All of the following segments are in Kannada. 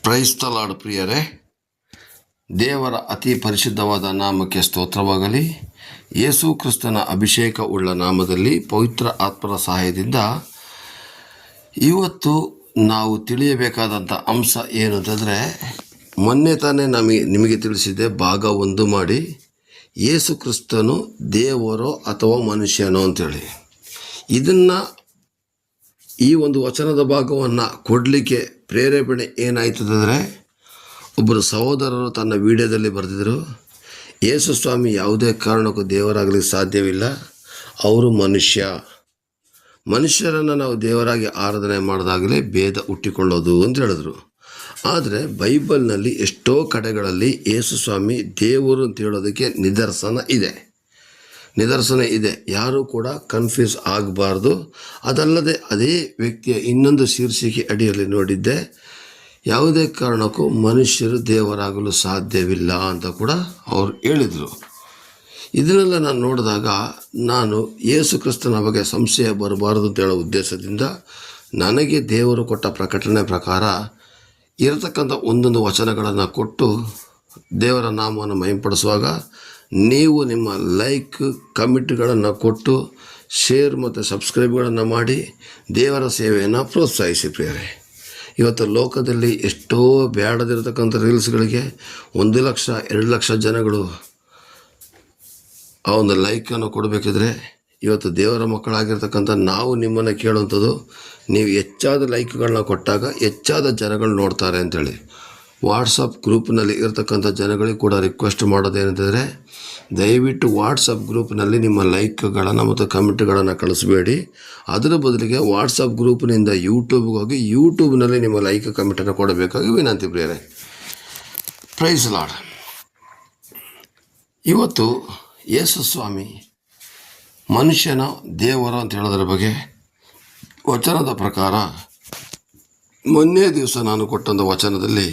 ಪ್ರೈಸ್ ದ ಲಾರ್ಡ್ ಪ್ರಿಯರೇ, ದೇವರ ಅತಿ ಪರಿಶುದ್ಧವಾದ ನಾಮಕ್ಕೆ ಸ್ತೋತ್ರವಾಗಲಿ. ಯೇಸು ಕ್ರಿಸ್ತನ ಅಭಿಷೇಕ ಉಳ್ಳ ನಾಮದಲ್ಲಿ ಪವಿತ್ರ ಆತ್ಮರ ಸಹಾಯದಿಂದ ಇವತ್ತು ನಾವು ತಿಳಿಯಬೇಕಾದಂಥ ಅಂಶ ಏನು ಅಂತಂದರೆ, ಮೊನ್ನೆ ತಾನೇ ನಿಮಗೆ ತಿಳಿಸಿದ್ದೆ ಭಾಗ 1 ಮಾಡಿ, ಯೇಸು ಕ್ರಿಸ್ತನು ದೇವರೋ ಅಥವಾ ಮನುಷ್ಯನೋ ಅಂತೇಳಿ. ಇದನ್ನು ಈ ಒಂದು ವಚನದ ಭಾಗವನ್ನು ಕೊಡಲಿಕ್ಕೆ ಪ್ರೇರೇಪಣೆ ಏನಾಯ್ತದಂದರೆ, ಒಬ್ಬರು ಸಹೋದರರು ತನ್ನ ವಿಡಿಯೋದಲ್ಲಿ ಬರೆದಿದ್ದರು, ಯೇಸು ಸ್ವಾಮಿ ಯಾವುದೇ ಕಾರಣಕ್ಕೂ ದೇವರಾಗಲಿಕ್ಕೆ ಸಾಧ್ಯವಿಲ್ಲ, ಅವರು ಮನುಷ್ಯರನ್ನು ನಾವು ದೇವರಾಗಿ ಆರಾಧನೆ ಮಾಡಿದಾಗಲೇ ಭೇದ ಹುಟ್ಟಿಕೊಳ್ಳೋದು ಅಂತ ಹೇಳಿದ್ರು. ಆದರೆ ಬೈಬಲ್ನಲ್ಲಿ ಎಷ್ಟೋ ಕಡೆಗಳಲ್ಲಿ ಯೇಸು ಸ್ವಾಮಿ ದೇವರು ಅಂತ ಹೇಳೋದಕ್ಕೆ ನಿದರ್ಶನ ಇದೆ. ಯಾರೂ ಕೂಡ ಕನ್ಫ್ಯೂಸ್ ಆಗಬಾರ್ದು. ಅದಲ್ಲದೆ ಅದೇ ವ್ಯಕ್ತಿಯ ಇನ್ನೊಂದು ಶೀರ್ಷಿಕೆ ಅಡಿಯಲ್ಲಿ ನೋಡಿದ್ದೆ, ಯಾವುದೇ ಕಾರಣಕ್ಕೂ ಮನುಷ್ಯರು ದೇವರಾಗಲು ಸಾಧ್ಯವಿಲ್ಲ ಅಂತ ಕೂಡ ಅವರು ಹೇಳಿದರು. ಇದನ್ನೆಲ್ಲ ನಾನು ನೋಡಿದಾಗ ನಾನು ಯೇಸು ಕ್ರಿಸ್ತನ ಬಗ್ಗೆ ಸಂಶಯ ಬರಬಾರದು ಅಂತ ಹೇಳೋ ಉದ್ದೇಶದಿಂದ ನನಗೆ ದೇವರು ಕೊಟ್ಟ ಪ್ರಕಟಣೆ ಪ್ರಕಾರ ಇರತಕ್ಕಂಥ ಒಂದೊಂದು ವಚನಗಳನ್ನು ಕೊಟ್ಟು ದೇವರ ನಾಮವನ್ನು ಮಹಿಂಪಡಿಸುವಾಗ ನೀವು ನಿಮ್ಮ ಲೈಕ್ ಕಮೆಂಟ್ಗಳನ್ನು ಕೊಟ್ಟು ಶೇರ್ ಮತ್ತು ಸಬ್ಸ್ಕ್ರೈಬ್ಗಳನ್ನು ಮಾಡಿ ದೇವರ ಸೇವೆಯನ್ನು ಪ್ರೋತ್ಸಾಹಿಸಿ ಪ್ರಿಯರೇ. ಇವತ್ತು ಲೋಕದಲ್ಲಿ ಎಷ್ಟೋ ಬೇಡದಿರತಕ್ಕಂಥ ರೀಲ್ಸ್ಗಳಿಗೆ 1 ಲಕ್ಷ 2 ಲಕ್ಷ ಜನಗಳು ಆ ಒಂದು ಲೈಕನ್ನು ಕೊಡಬೇಕಿದ್ರೆ, ಇವತ್ತು ದೇವರ ಮಕ್ಕಳಾಗಿರ್ತಕ್ಕಂಥ ನಾವು ನಿಮ್ಮನ್ನು ಕೇಳುವಂಥದ್ದು, ನೀವು ಹೆಚ್ಚಾದ ಲೈಕ್ಗಳನ್ನ ಕೊಟ್ಟಾಗ ಹೆಚ್ಚಾದ ಜನಗಳು ನೋಡ್ತಾರೆ ಅಂತೇಳಿ. ವಾಟ್ಸಪ್ ಗ್ರೂಪ್ನಲ್ಲಿ ಇರ್ತಕ್ಕಂಥ ಜನಗಳಿಗೆ ಕೂಡ ರಿಕ್ವೆಸ್ಟ್ ಮಾಡೋದೇನೆಂದರೆ, ದಯವಿಟ್ಟು ವಾಟ್ಸಪ್ ಗ್ರೂಪ್ನಲ್ಲಿ ನಿಮ್ಮ ಲೈಕ್ಗಳನ್ನು ಮತ್ತು ಕಮೆಂಟ್ಗಳನ್ನು ಕಳಿಸ್ಬೇಡಿ. ಅದರ ಬದಲಿಗೆ ವಾಟ್ಸಪ್ ಗ್ರೂಪ್ನಿಂದ ಯೂಟ್ಯೂಬ್ಗೆ ಹೋಗಿ ಯೂಟ್ಯೂಬ್ನಲ್ಲಿ ನಿಮ್ಮ ಲೈಕ್ ಕಮೆಂಟನ್ನು ಕೊಡಬೇಕಾಗಿ ವಿನಂತಿ ಪ್ರಿಯರೇ. Praise Lord. ಇವತ್ತು ಯೇಸು ಸ್ವಾಮಿ ಮನುಷ್ಯನ ದೇವರು ಅಂತ ಹೇಳೋದ್ರ ಬಗ್ಗೆ ವಚನದ ಪ್ರಕಾರ ಮೊನ್ನೆ ದಿವಸ ನಾನು ಕೊಟ್ಟಂಥ ವಚನದಲ್ಲಿ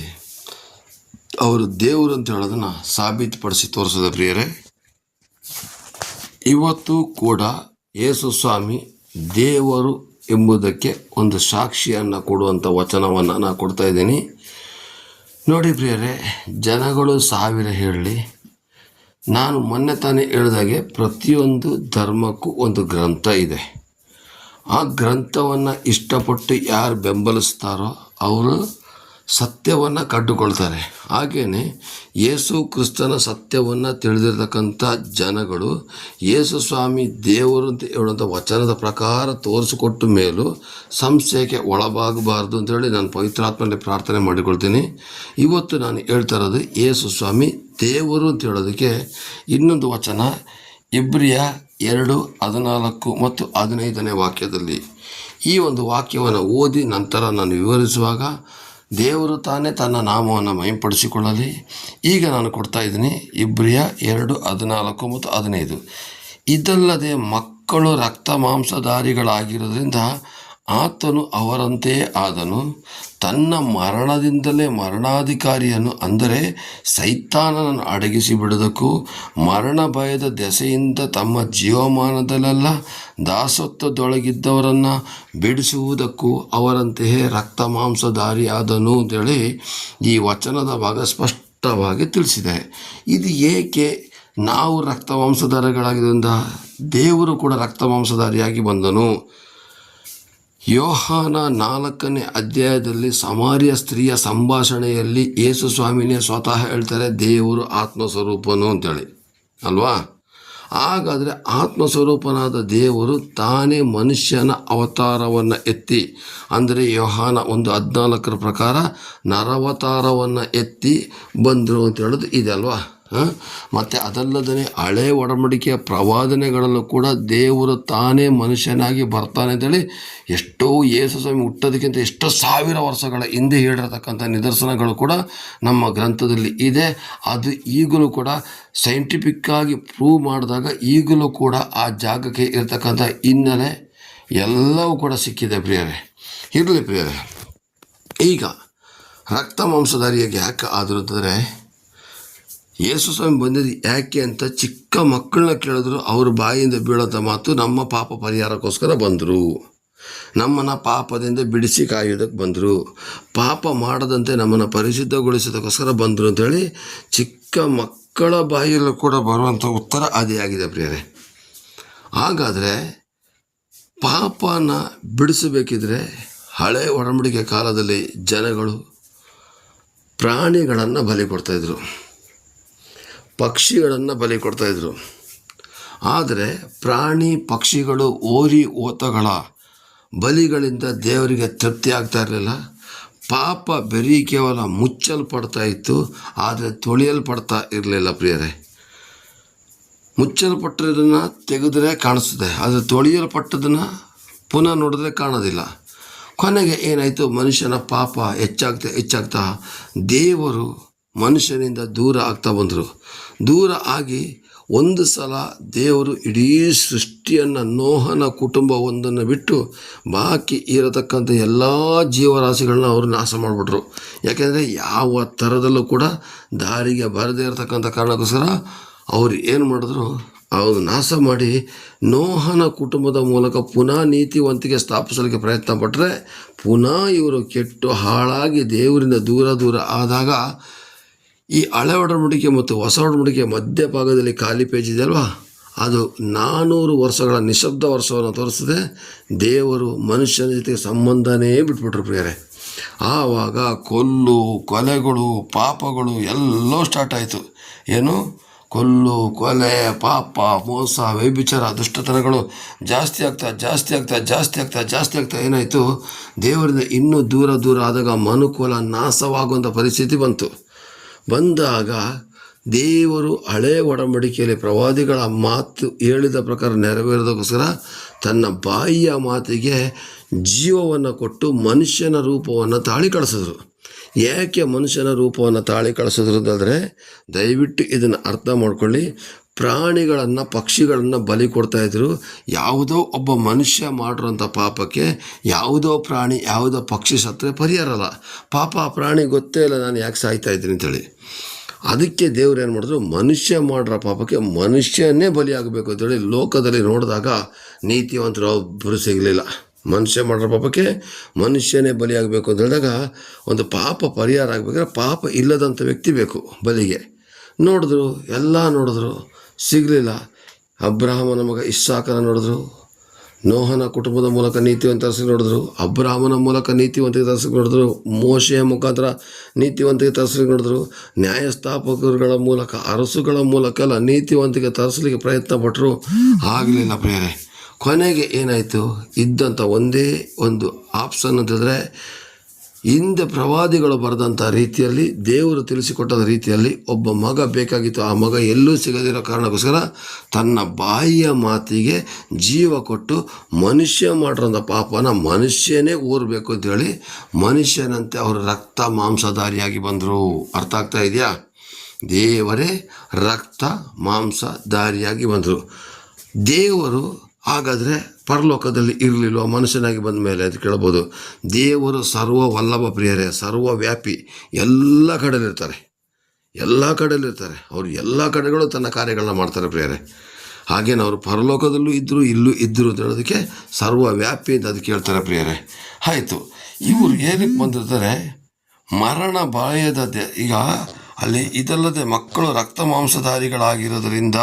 ಅವರು ದೇವರು ಅಂತ ಹೇಳೋದನ್ನು ಸಾಬೀತುಪಡಿಸಿ ತೋರಿಸಿದ ಪ್ರಿಯರೇ. ಇವತ್ತು ಕೂಡ ಯೇಸು ಸ್ವಾಮಿ ದೇವರು ಎಂಬುದಕ್ಕೆ ಒಂದು ಸಾಕ್ಷಿಯನ್ನು ಕೊಡುವಂಥ ವಚನವನ್ನು ನಾನು ಕೊಡ್ತಾ ಇದ್ದೀನಿ. ನೋಡಿ ಪ್ರಿಯರೇ, ಜನಗಳು 1000 ಹೇಳಲಿ, ನಾನು ಮೊನ್ನೆ ತಾನೇ ಹೇಳಿದಾಗೆ ಪ್ರತಿಯೊಂದು ಧರ್ಮಕ್ಕೂ ಒಂದು ಗ್ರಂಥ ಇದೆ. ಆ ಗ್ರಂಥವನ್ನು ಇಷ್ಟಪಟ್ಟು ಯಾರು ಬೆಂಬಲಿಸ್ತಾರೋ ಅವರು ಸತ್ಯವನ್ನು ಕಂಡುಕೊಳ್ತಾರೆ. ಹಾಗೆಯೇ ಯೇಸು ಕ್ರಿಸ್ತನ ಸತ್ಯವನ್ನು ತಿಳಿದಿರ್ತಕ್ಕಂಥ ಜನಗಳು ಯೇಸು ಸ್ವಾಮಿ ದೇವರು ಅಂತ ಹೇಳುವಂಥ ವಚನದ ಪ್ರಕಾರ ತೋರಿಸಿಕೊಟ್ಟ ಮೇಲೂ ಸಂಶಯಕ್ಕೆ ಒಳಗಾಗಬಾರ್ದು ಅಂತೇಳಿ ನಾನು ಪವಿತ್ರಾತ್ಮನಲ್ಲಿ ಪ್ರಾರ್ಥನೆ ಮಾಡಿಕೊಳ್ತೀನಿ. ಇವತ್ತು ನಾನು ಹೇಳ್ತಾ ಇರೋದು ಯೇಸು ಸ್ವಾಮಿ ದೇವರು ಅಂತ ಹೇಳೋದಕ್ಕೆ ಇನ್ನೊಂದು ವಚನ, ಇಬ್ರಿಯ 2:14 ಮತ್ತು 15ನೇ ವಾಕ್ಯದಲ್ಲಿ. ಈ ಒಂದು ವಾಕ್ಯವನ್ನು ಓದಿ ನಂತರ ನಾನು ವಿವರಿಸುವಾಗ ದೇವರು ತಾನೇ ತನ್ನ ನಾಮವನ್ನು ಮಹಿಂಪಡಿಸಿಕೊಳ್ಳಲಿ. ಈಗ ನಾನು ಕೊಡ್ತಾ ಇದ್ದೀನಿ ಇಬ್ರಿಯ 2:14 ಮತ್ತು 15. ಇದಲ್ಲದೆ ಮಕ್ಕಳು ರಕ್ತ ಮಾಂಸಧಾರಿಗಳಾಗಿರೋದ್ರಿಂದ ಆತನು ಅವರಂತೆಯೇ ಆದನು. ತನ್ನ ಮರಣದಿಂದಲೇ ಮರಣಾಧಿಕಾರಿಯನ್ನು, ಅಂದರೆ ಸೈತಾನನನ್ನು ಅಡಗಿಸಿ ಬಿಡುವುದಕ್ಕೂ ಮರಣ ಭಯದ ದೆಸೆಯಿಂದ ತಮ್ಮ ಜೀವಮಾನದಲ್ಲೆಲ್ಲ ದಾಸತ್ವದೊಳಗಿದ್ದವರನ್ನು ಬಿಡಿಸುವುದಕ್ಕೂ ಅವರಂತೆಯೇ ರಕ್ತ ಮಾಂಸಧಾರಿಯಾದನು ಅಂತೇಳಿ ಈ ವಚನದ ಭಾಗ ಸ್ಪಷ್ಟವಾಗಿ ತಿಳಿಸಿದೆ. ಇದು ಏಕೆ ನಾವು ರಕ್ತ ಮಾಂಸಧಾರಿಗಳಾಗಿದ್ದರಿಂದ ದೇವರು ಕೂಡ ರಕ್ತ ಮಾಂಸಧಾರಿಯಾಗಿ ಬಂದನು. ಯೋಹಾನ 4ನೇ ಅಧ್ಯಾಯದಲ್ಲಿ ಸಮಾರ್ಯ ಸ್ತ್ರೀಯ ಸಂಭಾಷಣೆಯಲ್ಲಿ ಯೇಸು ಸ್ವಾಮಿನೇ ಸ್ವತಃ ಹೇಳ್ತಾರೆ ದೇವರು ಆತ್ಮಸ್ವರೂಪನು ಅಂತೇಳಿ ಅಲ್ವಾ. ಹಾಗಾದರೆ ಆತ್ಮಸ್ವರೂಪನಾದ ದೇವರು ತಾನೇ ಮನುಷ್ಯನ ಅವತಾರವನ್ನು ಎತ್ತಿ, ಅಂದರೆ ಯೋಹಾನ 1:14 ಪ್ರಕಾರ ನರವತಾರವನ್ನು ಎತ್ತಿ ಬಂದರು ಅಂತ ಹೇಳೋದು ಇದೆ ಅಲ್ವಾ. ಮತ್ತು ಅದಲ್ಲದೇ ಹಳೆ ಒಡಂಬಡಿಕೆಯ ಪ್ರವಾದನೆಗಳಲ್ಲೂ ಕೂಡ ದೇವರು ತಾನೇ ಮನುಷ್ಯನಾಗಿ ಬರ್ತಾನೆ ಅಂತೇಳಿ ಎಷ್ಟೋ ಯೇಸು ಸ್ವಾಮಿ ಹುಟ್ಟೋದಕ್ಕಿಂತ ಎಷ್ಟೋ 1000 ವರ್ಷಗಳ ಹಿಂದೆ ಹೇಳಿರತಕ್ಕಂಥ ನಿದರ್ಶನಗಳು ಕೂಡ ನಮ್ಮ ಗ್ರಂಥದಲ್ಲಿ ಇದೆ. ಅದು ಈಗಲೂ ಕೂಡ ಸೈಂಟಿಫಿಕ್ಕಾಗಿ ಪ್ರೂವ್ ಮಾಡಿದಾಗ ಈಗಲೂ ಕೂಡ ಆ ಜಾಗಕ್ಕೆ ಇರತಕ್ಕಂಥ ಹಿನ್ನೆಲೆ ಎಲ್ಲವೂ ಕೂಡ ಸಿಕ್ಕಿದೆ ಪ್ರಿಯರೇ. ಇರಲಿ ಪ್ರಿಯರೇ, ಈಗ ರಕ್ತ ಮಾಂಸಧಾರಿಯಾಗಿ ಯಾಕೆ ಆದರೂ ಅಂತಂದರೆ, ಯೇಸು ಸ್ವಾಮಿ ಬಂದಿದ್ದು ಯಾಕೆ ಅಂತ ಚಿಕ್ಕ ಮಕ್ಕಳನ್ನ ಕೇಳಿದ್ರು ಅವ್ರ ಬಾಯಿಂದ ಬೀಳೋಂಥ ಮಾತು, ನಮ್ಮ ಪಾಪ ಪರಿಹಾರಕ್ಕೋಸ್ಕರ ಬಂದರು. ನಮ್ಮನ್ನು ಪಾಪದಿಂದ ಬಿಡಿಸಿ ಕಾಯೋದಕ್ಕೆ ಬಂದರು, ಪಾಪ ಮಾಡದಂತೆ ನಮ್ಮನ್ನು ಪರಿಶುದ್ಧಗೊಳಿಸೋದಕ್ಕೋಸ್ಕರ ಬಂದರು ಅಂತೇಳಿ ಚಿಕ್ಕ ಮಕ್ಕಳ ಬಾಯಿಯಲ್ಲೂ ಕೂಡ ಬರುವಂಥ ಉತ್ತರ ಅದೇ ಆಗಿದೆ ಪ್ರಿಯರೇ. ಹಾಗಾದರೆ ಪಾಪನ ಬಿಡಿಸಬೇಕಿದ್ರೆ ಹಳೆ ಒಡಂಬಡಿಕೆ ಕಾಲದಲ್ಲಿ ಜನಗಳು ಪ್ರಾಣಿಗಳನ್ನು ಬಲಿ ಕೊಡ್ತಾಯಿದ್ರು, ಪಕ್ಷಿಗಳನ್ನು ಬಲಿ ಕೊಡ್ತಾಯಿದ್ರು. ಆದರೆ ಪ್ರಾಣಿ ಪಕ್ಷಿಗಳು ಓರಿ ಓತಗಳ ಬಲಿಗಳಿಂದ ದೇವರಿಗೆ ತೃಪ್ತಿ ಆಗ್ತಾ ಇರಲಿಲ್ಲ. ಪಾಪ ಬರೀ ಕೇವಲ ಮುಚ್ಚಲ್ಪಡ್ತಾ ಇತ್ತು, ಆದರೆ ತೊಳೆಯಲ್ಪಡ್ತಾ ಇರಲಿಲ್ಲ ಪ್ರಿಯರೇ. ಮುಚ್ಚಲ್ಪಟ್ಟಿರೋದನ್ನು ತೆಗೆದ್ರೆ ಕಾಣಿಸ್ತದೆ, ಆದರೆ ತೊಳೆಯಲ್ಪಟ್ಟದನ್ನು ಪುನಃ ನೋಡಿದ್ರೆ ಕಾಣೋದಿಲ್ಲ. ಕೊನೆಗೆ ಏನಾಯಿತು, ಮನುಷ್ಯನ ಪಾಪ ಹೆಚ್ಚಾಗ್ತಾ ದೇವರು ಮನುಷ್ಯನಿಂದ ದೂರ ಆಗ್ತಾ ಬಂದರು. ದೂರ ಆಗಿ ಒಂದು ಸಲ ದೇವರು ಇಡೀ ಸೃಷ್ಟಿಯನ್ನು, ನೋಹನ ಕುಟುಂಬ ಒಂದನ್ನು ಬಿಟ್ಟು ಬಾಕಿ ಇರತಕ್ಕಂಥ ಎಲ್ಲ ಜೀವರಾಶಿಗಳನ್ನ ಅವರು ನಾಶ ಮಾಡಿಬಿಟ್ರು. ಯಾಕೆಂದರೆ ಯಾವ ಥರದಲ್ಲೂ ಕೂಡ ದಾರಿಗೆ ಬರದೇ ಇರತಕ್ಕಂಥ ಕಾರಣಕ್ಕೋಸ್ಕರ ಅವರು ಏನು ಮಾಡಿದ್ರು, ಅವರು ನಾಶ ಮಾಡಿ ನೋಹನ ಕುಟುಂಬದ ಮೂಲಕ ಪುನಃ ನೀತಿವಂತಿಕೆ ಸ್ಥಾಪಿಸಲಿಕ್ಕೆ ಪ್ರಯತ್ನ ಪಟ್ಟರೆ ಪುನಃ ಇವರು ಕೆಟ್ಟು ಹಾಳಾಗಿ ದೇವರಿಂದ ದೂರ ಆದಾಗ ಈ ಹಳೆ ಒಡಂಬಡಿಕೆ ಮತ್ತು ಹೊಸ ಒಡಂಬಡಿಕೆ ಮಧ್ಯಭಾಗದಲ್ಲಿ ಖಾಲಿ ಪೇಜ್ ಇದೆ ಅಲ್ವಾ, ಅದು 400 ವರ್ಷಗಳ ನಿಶಬ್ದ ವರ್ಷವನ್ನು ತೋರಿಸ್ತದೆ. ದೇವರು ಮನುಷ್ಯನ ಜೊತೆಗೆ ಸಂಬಂಧನೇ ಬಿಟ್ಬಿಟ್ರು ಪ್ರಿಯರೇ. ಆವಾಗ ಕೊಲೆಗಳು ಪಾಪಗಳು ಎಲ್ಲೋ ಸ್ಟಾರ್ಟ್ ಆಯಿತು. ಏನು ಕೊಲೆ, ಪಾಪ, ಮೋಸ, ವ್ಯಭಿಚಾರ, ದುಷ್ಟತನಗಳು ಜಾಸ್ತಿ ಆಗ್ತಾ ಏನಾಯಿತು, ದೇವರಿಂದ ಇನ್ನೂ ದೂರ ಆದಾಗ ಮನುಕುಲ ನಾಶವಾಗುವಂಥ ಪರಿಸ್ಥಿತಿ ಬಂದಾಗ ದೇವರು ಹಳೆ ಒಡಂಬಡಿಕೆಯಲ್ಲಿ ಪ್ರವಾದಿಗಳ ಮಾತು ಹೇಳಿದ ಪ್ರಕಾರ ನೆರವೇರೋದಕ್ಕೋಸ್ಕರ ತನ್ನ ಬಾಯಿಯ ಮಾತಿಗೆ ಜೀವವನ್ನು ಕೊಟ್ಟು ಮನುಷ್ಯನ ರೂಪವನ್ನು ತಾಳಿ ಕಳಿಸಿದ್ರು. ಯಾಕೆ ಮನುಷ್ಯನ ರೂಪವನ್ನು ತಾಳಿ ಕಳಿಸಿದ್ರು ಅಂತಂದರೆ, ದಯವಿಟ್ಟು ಇದನ್ನು ಅರ್ಥ ಮಾಡ್ಕೊಳ್ಳಿ. ಪ್ರಾಣಿಗಳನ್ನು ಪಕ್ಷಿಗಳನ್ನು ಬಲಿ ಕೊಡ್ತಾಯಿದ್ರು. ಯಾವುದೋ ಒಬ್ಬ ಮನುಷ್ಯ ಮಾಡಿರೋಂಥ ಪಾಪಕ್ಕೆ ಯಾವುದೋ ಪ್ರಾಣಿ ಯಾವುದೋ ಪಕ್ಷಿ ಸತ್ತರೆ ಪರಿಹಾರ ಅಲ್ಲ. ಪಾಪ ಆ ಪ್ರಾಣಿ ಗೊತ್ತೇ ಇಲ್ಲ ನಾನು ಯಾಕೆ ಸಾಯ್ತಾಯಿದ್ದೀನಿ ಅಂತೇಳಿ. ಅದಕ್ಕೆ ದೇವ್ರು ಏನು ಮಾಡಿದ್ರು, ಮನುಷ್ಯ ಮಾಡಿರೋ ಪಾಪಕ್ಕೆ ಮನುಷ್ಯನೇ ಬಲಿಯಾಗಬೇಕು ಅಂತೇಳಿ ಲೋಕದಲ್ಲಿ ನೋಡಿದಾಗ ನೀತಿವಂತರು ಒಬ್ಬರು ಸಿಗಲಿಲ್ಲ. ಮನುಷ್ಯ ಮಾಡಿರೋ ಪಾಪಕ್ಕೆ ಮನುಷ್ಯನೇ ಬಲಿಯಾಗಬೇಕು ಅಂತ ಹೇಳಿದಾಗ ಒಂದು ಪಾಪ ಪರಿಹಾರ ಆಗಬೇಕಾದ್ರೆ ಪಾಪ ಇಲ್ಲದಂಥ ವ್ಯಕ್ತಿ ಬೇಕು ಬಲಿಗೆ. ಎಲ್ಲ ನೋಡಿದ್ರು ಸಿಗಲಿಲ್ಲ. ಅಬ್ರಹಾಮನ ಮಗ ಇಸ್ಸಾಕನ ನೋಡಿದ್ರು, ನೋಹನ ಕುಟುಂಬದ ಮೂಲಕ ನೀತಿವಂತ ತರಿಸಿ ನೋಡಿದ್ರು, ಅಬ್ರಹಾಮನ ಮೂಲಕ ನೀತಿವಂತಿಗೆ ತರಿಸಲಿಕ್ಕೆ ನೋಡಿದ್ರು, ಮೋಶೆಯ ಮುಖಾಂತರ ನೀತಿವಂತಿಗೆ ತರಿಸಲಿಕ್ಕೆ ನೋಡಿದ್ರು, ನ್ಯಾಯಸ್ಥಾಪಕರುಗಳ ಮೂಲಕ ಅರಸುಗಳ ಮೂಲಕ ಎಲ್ಲ ನೀತಿವಂತಿಗೆ ತರಿಸಲಿಕ್ಕೆ ಪ್ರಯತ್ನ ಪಟ್ಟರು, ಆಗಲಿಲ್ಲ ಪ್ರಿಯರೇ. ಕೊನೆಗೆ ಏನಾಯಿತು, ಇದ್ದಂಥ ಒಂದೇ ಒಂದು ಆಪ್ಷನ್ ಅಂತಂದರೆ ಹಿಂದೆ ಪ್ರವಾದಿಗಳು ಬರೆದಂಥ ರೀತಿಯಲ್ಲಿ ದೇವರು ತಿಳಿಸಿಕೊಟ್ಟದ ರೀತಿಯಲ್ಲಿ ಒಬ್ಬ ಮಗ ಬೇಕಾಗಿತ್ತು. ಆ ಮಗ ಎಲ್ಲೂ ಸಿಗದಿರೋ ಕಾರಣಕ್ಕೋಸ್ಕರ ತನ್ನ ಬಾಯಿಯ ಮಾತಿಗೆ ಜೀವ ಕೊಟ್ಟು ಮನುಷ್ಯ ಮಾಡಿರೋಂಥ ಪಾಪನ ಮನುಷ್ಯನೇ ಊರಬೇಕು ಅಂತೇಳಿ ಮನುಷ್ಯನಂತೆ ಅವರು ರಕ್ತ ಮಾಂಸಧಾರಿಯಾಗಿ ಬಂದರು. ಅರ್ಥ ಆಗ್ತಾ ಇದೆಯಾ? ದೇವರೇ ರಕ್ತ ಮಾಂಸಧಾರಿಯಾಗಿ ಬಂದರು. ದೇವರು ಹಾಗಾದರೆ ಪರಲೋಕದಲ್ಲಿ ಇರಲಿಲ್ವ ಮನುಷ್ಯನಾಗಿ ಬಂದ ಮೇಲೆ ಅಂತ ಕೇಳ್ಬೋದು. ದೇವರು ಸರ್ವವಲ್ಲಭ ಪ್ರಿಯರೇ, ಸರ್ವವ್ಯಾಪಿ, ಎಲ್ಲ ಕಡೆಯಲ್ಲಿರ್ತಾರೆ. ಅವರು ಎಲ್ಲ ಕಡೆಗಳು ತನ್ನ ಕಾರ್ಯಗಳನ್ನ ಮಾಡ್ತಾರೆ ಪ್ರಿಯರೇ. ಹಾಗೇನು ಅವರು ಪರಲೋಕದಲ್ಲೂ ಇದ್ದರು, ಇಲ್ಲೂ ಇದ್ದರು ಅಂತ ಹೇಳೋದಕ್ಕೆ ಸರ್ವವ್ಯಾಪಿ ಅಂತ ಅದಕ್ಕೆ ಹೇಳ್ತಾರೆ ಪ್ರಿಯರೇ. ಆಯಿತು, ಇವರು ಏನಕ್ಕೆ ಬಂದಿರ್ತಾರೆ, ಮರಣ ಭಯದ ಈಗ ಅಲ್ಲಿ ಇದಲ್ಲದೆ ಮಕ್ಕಳು ರಕ್ತ ಮಾಂಸಧಾರಿಗಳಾಗಿರೋದ್ರಿಂದ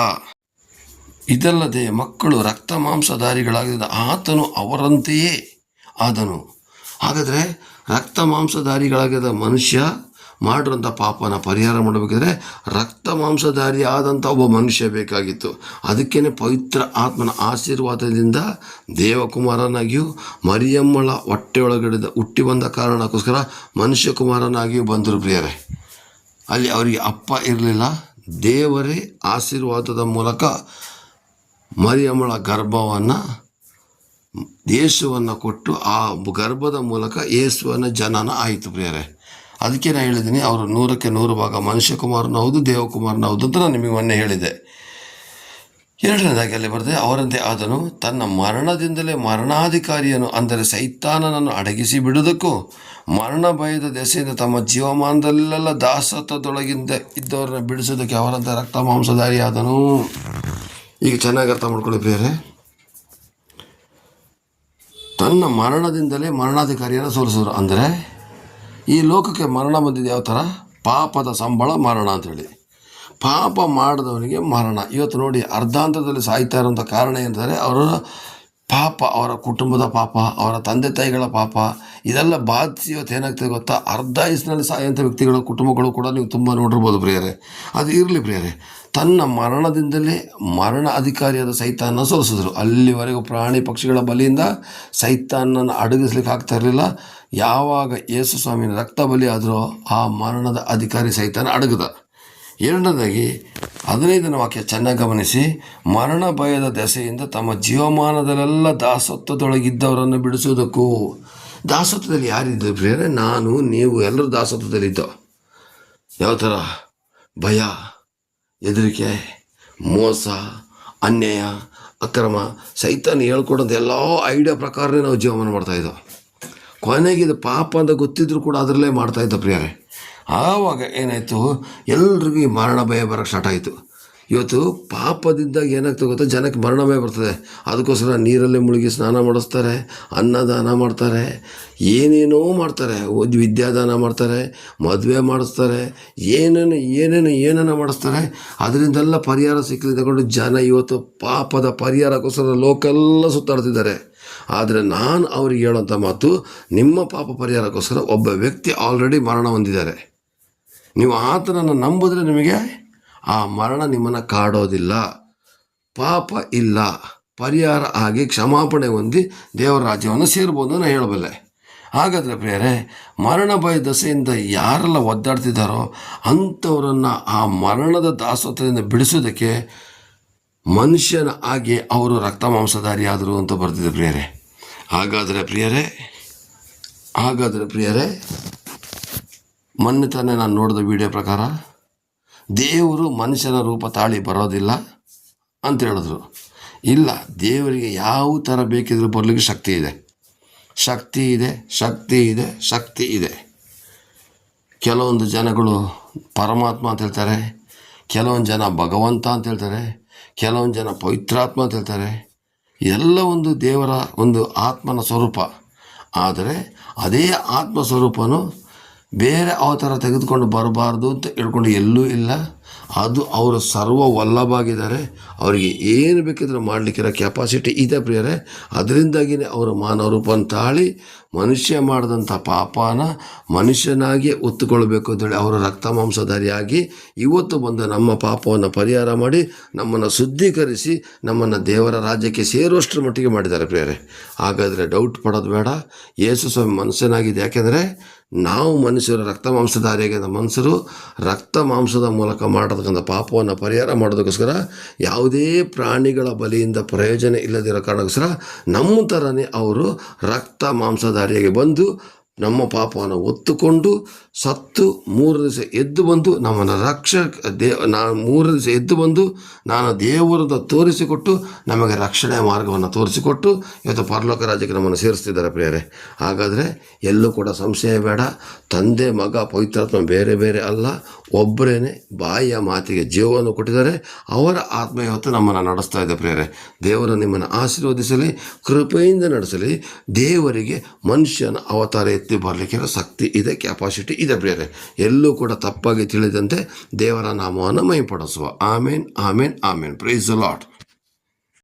ಆತನು ಅವರಂತೆಯೇ ಆದನು. ಹಾಗಾದರೆ ರಕ್ತ ಮಾಂಸಧಾರಿಗಳಾಗಿದ್ದ ಮನುಷ್ಯ ಮಾಡಿರೋಂಥ ಪಾಪನ ಪರಿಹಾರ ಮಾಡಬೇಕಾದ್ರೆ ರಕ್ತ ಮಾಂಸಧಾರಿ ಆದಂಥ ಒಬ್ಬ ಮನುಷ್ಯ ಬೇಕಾಗಿತ್ತು. ಅದಕ್ಕೇ ಪವಿತ್ರ ಆತ್ಮನ ಆಶೀರ್ವಾದದಿಂದ ದೇವಕುಮಾರನಾಗಿಯೂ ಮರಿಯಮ್ಮಳ ಹೊಟ್ಟೆಯೊಳಗಡೆ ಹುಟ್ಟಿ ಬಂದ ಕಾರಣಕ್ಕೋಸ್ಕರ ಮನುಷ್ಯ ಕುಮಾರನಾಗಿಯೂ ಬಂದರು ಪ್ರಿಯರೇ. ಅಲ್ಲಿ ಅವರಿಗೆ ಅಪ್ಪ ಇರಲಿಲ್ಲ. ದೇವರೇ ಆಶೀರ್ವಾದದ ಮೂಲಕ ಮರಿಯಮ್ಮಳ ಗರ್ಭವನ್ನು ಯೇಸುವನ್ನು ಕೊಟ್ಟು ಆ ಗರ್ಭದ ಮೂಲಕ ಯೇಸುವನ ಜನನ ಆಯಿತು ಪ್ರಿಯರೇ. ಅದಕ್ಕೆ ನಾನು ಹೇಳಿದ್ದೀನಿ, ಅವರು 100ಕ್ಕೆ 100 ಭಾಗ ಮನುಷ್ಯ ಕುಮಾರನ ಹೌದು, ದೇವಕುಮಾರನ ಹೌದು ಅಂತ ನಾನು ನಿಮಗೆ ಮೊನ್ನೆ ಹೇಳಿದ್ದೆ. ಎರಡನೇದಾಗಿ ಅಲ್ಲಿ ಬರೆದೆ, ಅವರಂತೆ ಆದನು ತನ್ನ ಮರಣದಿಂದಲೇ ಮರಣಾಧಿಕಾರಿಯನ್ನು ಅಂದರೆ ಸೈತಾನನನ್ನು ಅಡಗಿಸಿ ಬಿಡುವುದಕ್ಕೂ ಮರಣ ಭಯದ ದೆಸೆಯಿಂದ ತಮ್ಮ ಜೀವಮಾನದಲ್ಲೆಲ್ಲ ದಾಸತ್ವದೊಳಗಿಂದ ಇದ್ದವ್ರನ್ನ ಬಿಡಿಸೋದಕ್ಕೆ ಅವರಂತೆ ರಕ್ತ ಮಾಂಸಧಾರಿ ಆದನು. ಈಗ ಚೆನ್ನಾಗಿ ಅರ್ಥ ಮಾಡ್ಕೊಳ್ಳಿ ಪ್ರಿಯರೇ. ತನ್ನ ಮರಣದಿಂದಲೇ ಮರಣಾಧಿಕಾರಿಯನ್ನು ಸೋಲಿಸಿದ್ರು. ಅಂದರೆ ಈ ಲೋಕಕ್ಕೆ ಮರಣ ಬಂದಿದ್ದು ಯಾವ ಥರ? ಪಾಪದ ಸಂಬಳ ಮರಣ ಅಂಥೇಳಿ. ಪಾಪ ಮಾಡಿದವನಿಗೆ ಮರಣ. ಇವತ್ತು ನೋಡಿ ಅರ್ಧಾಂತರದಲ್ಲಿ ಸಾಯ್ತಾ ಇರೋಂಥ ಕಾರಣ ಏನಂದರೆ ಅವರ ಪಾಪ, ಅವರ ಕುಟುಂಬದ ಪಾಪ, ಅವರ ತಂದೆ ತಾಯಿಗಳ ಪಾಪ, ಇದೆಲ್ಲ ಬಾಧಿಸಿ ಇವತ್ತು ಏನಾಗ್ತದೆ ಗೊತ್ತಾ? ಅರ್ಧ ವಯಸ್ಸಿನಲ್ಲಿ ಸಾಯೋಂಥ ವ್ಯಕ್ತಿಗಳ ಕುಟುಂಬಗಳು ಕೂಡ ನೀವು ತುಂಬ ನೋಡಿರ್ಬೋದು ಪ್ರಿಯರೇ. ಅದು ಇರಲಿ ಪ್ರಿಯರೇ, ತನ್ನ ಮರಣದಿಂದಲೇ ಮರಣ ಅಧಿಕಾರಿಯಾದ ಸೈತಾನನ ಸೋಲಿಸಿದ್ರು. ಅಲ್ಲಿವರೆಗೂ ಪ್ರಾಣಿ ಪಕ್ಷಿಗಳ ಬಲಿಯಿಂದ ಸೈತಾನನ್ನು ಅಡಗಿಸ್ಲಿಕ್ಕೆ ಆಗ್ತಾ ಇರಲಿಲ್ಲ. ಯಾವಾಗ ಯೇಸು ಸ್ವಾಮಿನ ರಕ್ತ ಬಲಿ ಆದರೂ ಆ ಮರಣದ ಅಧಿಕಾರಿ ಸೈತಾನ ಅಡಗದ. ಎರಡನೇದಾಗಿ 15ನೇ ವಾಕ್ಯ ಚೆನ್ನಾಗಿ ಗಮನಿಸಿ. ಮರಣ ಭಯದ ದೆಸೆಯಿಂದ ತಮ್ಮ ಜೀವಮಾನದಲ್ಲೆಲ್ಲ ದಾಸತ್ವದೊಳಗಿದ್ದವರನ್ನು ಬಿಡಿಸುವುದಕ್ಕೂ. ದಾಸತ್ವದಲ್ಲಿ ಯಾರಿದ್ದು ಪ್ರಿಯರೇ? ನಾನು, ನೀವು ಎಲ್ಲರೂ ದಾಸತ್ವದಲ್ಲಿದ್ದೋ. ಯಾವ ಥರ? ಭಯ, ಹೆದರಿಕೆ, ಮೋಸ, ಅನ್ಯಾಯ, ಅಕ್ರಮ, ಸೈತಾನ ಹೇಳ್ಕೊಡೋದು ಎಲ್ಲ ಐಡಿಯಾ ಪ್ರಕಾರನೇ ನಾವು ಜೀವನ ಮಾಡ್ತಾಯಿದ್ದೋ. ಕೊನೆಗೆ ಇದು ಪಾಪ ಅಂತ ಗೊತ್ತಿದ್ರು ಕೂಡ ಅದರಲ್ಲೇ ಮಾಡ್ತಾಯಿದ್ದ ಪ್ರಿಯರೇ. ಆವಾಗ ಏನಾಯಿತು? ಎಲ್ರಿಗೂ ಈ ಮರಣ ಭಯ ಬರೋಕ್ಕೆ ಸ್ಟಾರ್ಟ್ ಆಯಿತು. ಇವತ್ತು ಪಾಪದಿಂದ ಏನಾಗ್ತದೆ ಗೊತ್ತಾ? ಜನಕ್ಕೆ ಮರಣ ಭಯ ಬರ್ತದೆ. ಅದಕ್ಕೋಸ್ಕರ ನೀರಲ್ಲೇ ಮುಳುಗಿ ಸ್ನಾನ ಮಾಡಿಸ್ತಾರೆ, ಅನ್ನದಾನ ಮಾಡ್ತಾರೆ, ಏನೇನೋ ಮಾಡ್ತಾರೆ, ವಿದ್ಯಾದಾನ ಮಾಡ್ತಾರೆ, ಮದುವೆ ಮಾಡಿಸ್ತಾರೆ, ಏನೇನೋ ಮಾಡಿಸ್ತಾರೆ. ಅದರಿಂದೆಲ್ಲ ಪರಿಹಾರ ಸಿಕ್ಕಲಿ ತಗೊಂಡು ಜನ ಇವತ್ತು ಪಾಪದ ಪರಿಹಾರಕ್ಕೋಸ್ಕರ ಲೋಕೆಲ್ಲ ಸುತ್ತಾಡ್ತಿದ್ದಾರೆ. ಆದರೆ ನಾನು ಅವ್ರಿಗೆ ಹೇಳೋಂಥ ಮಾತು, ನಿಮ್ಮ ಪಾಪ ಪರಿಹಾರಕ್ಕೋಸ್ಕರ ಒಬ್ಬ ವ್ಯಕ್ತಿ ಆಲ್ರೆಡಿ ಮರಣ ಹೊಂದಿದ್ದಾರೆ. ನೀವು ಆತನನ್ನು ನಂಬಿದ್ರೆ ನಿಮಗೆ ಆ ಮರಣ ನಿಮ್ಮನ್ನು ಕಾಡೋದಿಲ್ಲ. ಪಾಪ ಇಲ್ಲ, ಪರಿಹಾರ ಆಗಿ ಕ್ಷಮಾಪಣೆ ಹೊಂದಿ ದೇವರ ರಾಜ್ಯವನ್ನು ಸೇರ್ಬೋದು ನಾನು ಹೇಳಬಲ್ಲೆ. ಹಾಗಾದರೆ ಪ್ರಿಯರೇ, ಮರಣ ಭಯ ದಸೆಯಿಂದ ಯಾರೆಲ್ಲ ಒದ್ದಾಡ್ತಿದ್ದಾರೋ ಅಂಥವರನ್ನು ಆ ಮರಣದ ದಾಸತ್ವದಿಂದ ಬಿಡಿಸೋದಕ್ಕೆ ಮನುಷ್ಯನ ಹಾಗೆ ಅವರು ರಕ್ತ ಮಾಂಸಧಾರಿಯಾದರು ಅಂತ ಬರ್ತಿದೆ ಪ್ರಿಯರೇ. ಹಾಗಾದರೆ ಪ್ರಿಯರೇ, ಮೊನ್ನೆ ತಾನೇ ನಾನು ನೋಡಿದ ವಿಡಿಯೋ ಪ್ರಕಾರ ದೇವರು ಮನುಷ್ಯನ ರೂಪ ತಾಳಿ ಬರೋದಿಲ್ಲ ಅಂತ ಹೇಳಿದ್ರು. ಇಲ್ಲ, ದೇವರಿಗೆ ಯಾವ ಥರ ಬೇಕಿದ್ರೂ ಬರಲಿಕ್ಕೆ ಶಕ್ತಿ ಇದೆ. ಕೆಲವೊಂದು ಜನಗಳು ಪರಮಾತ್ಮ ಅಂತ ಹೇಳ್ತಾರೆ, ಕೆಲವೊಂದು ಜನ ಭಗವಂತ ಅಂತ ಹೇಳ್ತಾರೆ, ಕೆಲವೊಂದು ಜನ ಪವಿತ್ರಾತ್ಮ ಅಂತ ಹೇಳ್ತಾರೆ. ಎಲ್ಲ ಒಂದು ದೇವರ ಒಂದು ಆತ್ಮನ ಸ್ವರೂಪ. ಆದರೆ ಅದೇ ಆತ್ಮ ಸ್ವರೂಪನು ಬೇರೆ ಅವತಾರ ತೆಗೆದುಕೊಂಡು ಬರಬಾರ್ದು ಅಂತ ಹೇಳ್ಕೊಂಡು ಎಲ್ಲೂ ಇಲ್ಲ. ಅದು ಅವರು ಸರ್ವವಲ್ಲಭಾಗಿದ್ದಾರೆ. ಅವರಿಗೆ ಏನು ಬೇಕಿದ್ರೆ ಮಾಡಲಿಕ್ಕಿರೋ ಕೆಪಾಸಿಟಿ ಇದೆ ಪ್ರಿಯರೇ. ಅದರಿಂದಾಗಿಯೇ ಅವರು ಮಾನವ ರೂಪವನ್ನು ತಾಳಿ ಮನುಷ್ಯ ಮಾಡಿದಂಥ ಪಾಪನ ಮನುಷ್ಯನಾಗಿ ಒತ್ತುಕೊಳ್ಬೇಕು ಅಂತೇಳಿ ಅವರು ರಕ್ತ ಮಾಂಸಧಾರಿಯಾಗಿ ಇವತ್ತು ಬಂದು ನಮ್ಮ ಪಾಪವನ್ನು ಪರಿಹಾರ ಮಾಡಿ ನಮ್ಮನ್ನು ಶುದ್ಧೀಕರಿಸಿ ನಮ್ಮನ್ನು ದೇವರ ರಾಜ್ಯಕ್ಕೆ ಸೇರುವಷ್ಟರ ಮಟ್ಟಿಗೆ ಮಾಡಿದ್ದಾರೆ ಪ್ರಿಯರೇ. ಹಾಗಾದರೆ ಡೌಟ್ ಪಡೋದು ಬೇಡ. ಯೇಸು ಸ್ವಾಮಿ ಮನುಷ್ಯನಾಗಿದೆ. ಯಾಕೆಂದರೆ ನಾವು ಮನುಷ್ಯರು ರಕ್ತ ಮಾಂಸಧಾರಿಯಾಗಿದ್ದ ಮನುಷ್ಯರು ರಕ್ತ ಮಾಂಸದ ಮೂಲಕ ಮಾಡತಕ್ಕಂಥ ಪಾಪವನ್ನು ಪರಿಹಾರ ಮಾಡೋದಕ್ಕೋಸ್ಕರ ಯಾವುದೇ ಪ್ರಾಣಿಗಳ ಬಲಿಯಿಂದ ಪ್ರಯೋಜನ ಇಲ್ಲದಿರೋ ಕಾರಣಕ್ಕೋಸ್ಕರ ನಮ್ಮ ಥರನೇ ಅವರು ರಕ್ತ ಮಾಂಸಧಾರಿಯಾಗಿ ಬಂದು ನಮ್ಮ ಪಾಪವನ್ನು ಒತ್ತುಕೊಂಡು ಸತ್ತು 3 ದಿವಸ ಎದ್ದು ಬಂದು ನಮ್ಮನ್ನು ನಾನು 3 ದಿವಸ ಎದ್ದು ಬಂದು ನಾನು ದೇವರದ ತೋರಿಸಿಕೊಟ್ಟು ನಮಗೆ ರಕ್ಷಣೆಯ ಮಾರ್ಗವನ್ನು ತೋರಿಸಿಕೊಟ್ಟು ಇವತ್ತು ಪರಲೋಕ ರಾಜ್ಯಕ್ಕೆ ನಮ್ಮನ್ನು ಸೇರಿಸ್ತಿದ್ದಾರೆ ಪ್ರಿಯರೇ. ಹಾಗಾದರೆ ಎಲ್ಲೂ ಕೂಡ ಸಂಶಯ ಬೇಡ. ತಂದೆ, ಮಗ, ಪವಿತ್ರಾತ್ಮ ಬೇರೆ ಬೇರೆ ಅಲ್ಲ, ಒಬ್ಬರೇ. ಬಾಯಿಯ ಮಾತಿಗೆ ಜೀವವನ್ನು ಕೊಟ್ಟಿದ್ದಾರೆ. ಅವರ ಆತ್ಮ ಇವತ್ತು ನಮ್ಮನ್ನು ನಡೆಸ್ತಾ ಇದೆ ಪ್ರಿಯರೇ. ದೇವರು ನಿಮ್ಮನ್ನು ಆಶೀರ್ವದಿಸಲಿ, ಕೃಪೆಯಿಂದ ನಡೆಸಲಿ. ದೇವರಿಗೆ ಮನುಷ್ಯನ ಅವತಾರ ಎತ್ತಿ ಬರಲಿಕ್ಕೆ ಶಕ್ತಿ ಇದೆ, ಕೆಪಾಸಿಟಿ ಇದೆ ಪ್ರಿಯರೇ. ಎಲ್ಲೂ ಕೂಡ ತಪ್ಪಾಗಿ ತಿಳಿದಂತೆ ದೇವರ ನಾಮವನ್ನು ಮಹಿಮೆಪಡಿಸುವ. ಆಮೇನ್. Praise the lord.